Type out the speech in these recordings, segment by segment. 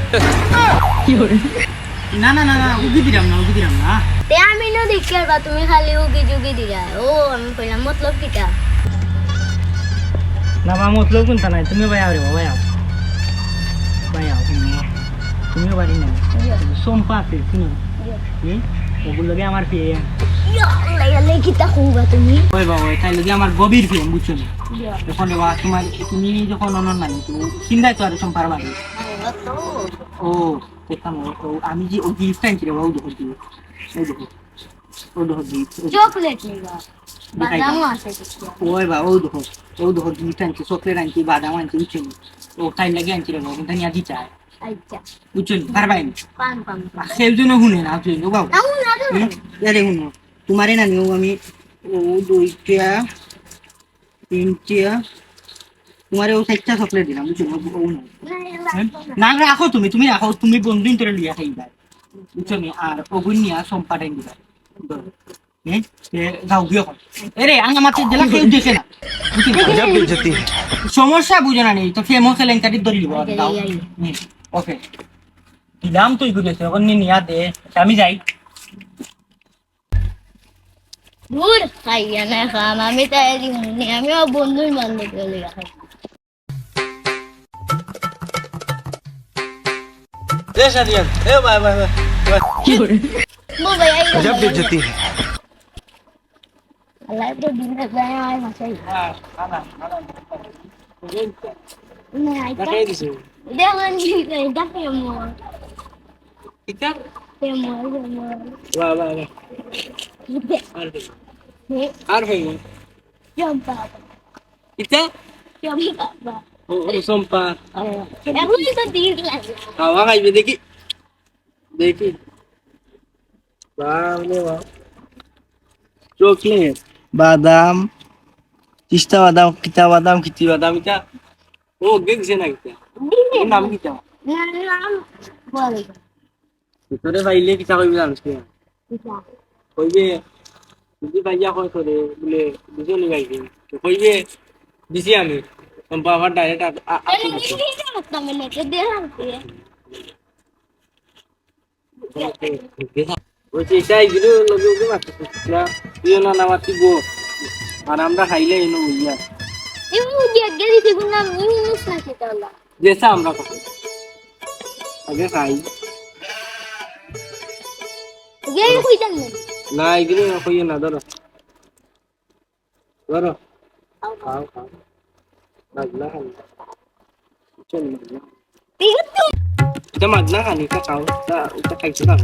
কি করে? না না না না উগি দিলাম না তে আমি না দেখি আর তুমি খালি উগি জুগি দিলা ও আমি কইলাম মতলব কিটা না মা মতলব কোনটা নাই তুমি ভাই আও রে ভাই আও তুমিও বাড়ি না সোমপা আছে শুনো ওগুলো লাগে আমার প্রেম লাইলে কিটা খুবা তুমি ওই বাবা তাই লাগে আমার গভীর প্রেম বুঝছো না যখন বাবা তুমি যখন অনন নাই তুমি চিন্তাই তো আর সোমপার বাড়ি ও দেখতাম ও আমি যে ও গিফট আনছি রে বাবা ও দেখো গিফট চকলেট নিবা বাদামও আছে ওই বাবা ও দেখো গিফট আনছি চকলেট আনছি বাদাম আনছি বুঝছো ও তাই লাগে আনছি রে বাবা কিন্তু নিয়ে দিতে চায় আচ্ছা বুঝছো পারবাই পান সেই জন্য শুনে না তুই বাবু না আরে শুনো তোমারে না নিও আমি ও দুইটা তিনটা তোমারে ও চারটা চকলেট দিলাম বুঝছো ও না রাখো তুমি রাখো তুমি বন্ধু তোরে লিয়া খাইবা বুঝছো নি আর ওগুন নিয়া সম্পাটাই দিবা গাও গিয়ে এরে আঙ্গা মাতে জেলা কেউ দেখে না সমস্যা বুঝো না নেই তো ফেমো খেলেন ধরি দিব ওকে দিলাম তুই গুলেছে এখন নিয়া দে আমি যাই দূর খাইয়া না খাম আমি তাই দিমনি আমি ও বন্ধুর বান্ধব বলে খাই দে শাদিয়ান এ বাই কি করে? মো ভাই আই গজব বেইজ্জতি আল্লাহ তো দিন যায় আই মাসাই হ্যাঁ খানা না আই দেখাই দিছে দেখুন কি দেখে মো এটা মো বাহ আর ভাই জম্পা এটা জম্পা ও সোমপা এখন তো দিন লাগে খাওয়া খাইবে দেখি চকলেট বাদাম চিস্তা বাদাম কিতা বাদাম কিতি বাদাম এটা ও দেখছে না কিতা ওর নাম কিতা নাম বলে তোরে ভাইলে কিতা কইবি জানিস কি কইবে যদি ভাইয়া কই করে বলে দুজনই ভাইবে তো কইবে দিছি আমি বাবা ডাইরেক্ট বলছি এটাই গিলো লগে মারতেছিস তুই না নামাতি গো আর আমরা খাইলে এনো বুঝিয়া যেসা আমরা খাই আগে খাই না এগুলো কইও না ধরো খাও মাগনা খানি চল মাগনা এটা মাগনা খানি কা খাও এটা খাইছো না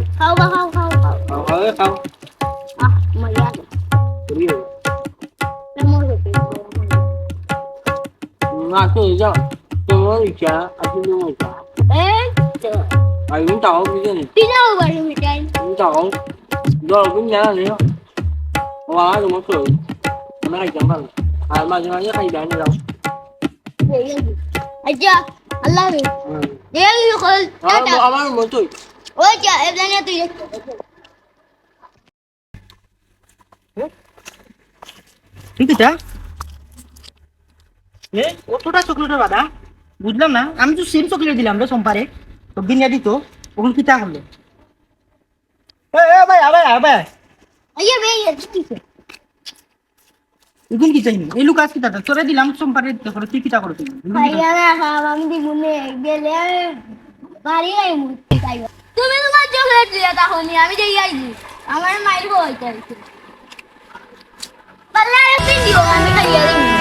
খাও করিও না তো যাও তোমার ইচ্ছা আছে তোমার ইচ্ছা ai cũng tàu cái gì cũng tàu đó cũng nhớ là nhiều quá rồi mất rồi nó hay chẳng bằng mà cho nó nhất hay đáng đâu aja Allah ni dia ni kalau আমার মন তুই oh ja eblannya tu ya ঠিক আছে অতটা চকলেটের বাদা বুঝলাম না আমি তো সেম চকলেট দিলাম রে সোমবারে তো গিনিয়া দিত ওগুলো কিতা করলো ভাই ayo be ya gitu এগুলো কি চাইনি এই লুকাস কিতা তোরে দিলাম সোমবারে দেখো তুই কিতা করো তুমি ভাইয়া না আমি দি মনে গেলে বাড়ি নাই মুতি খাইবা তুমি তোমার চকলেট দিয়া তাহনি আমি যাই আইছি আমার মাইর হইতে পারলে আর দিও আমি খাইয়া দিই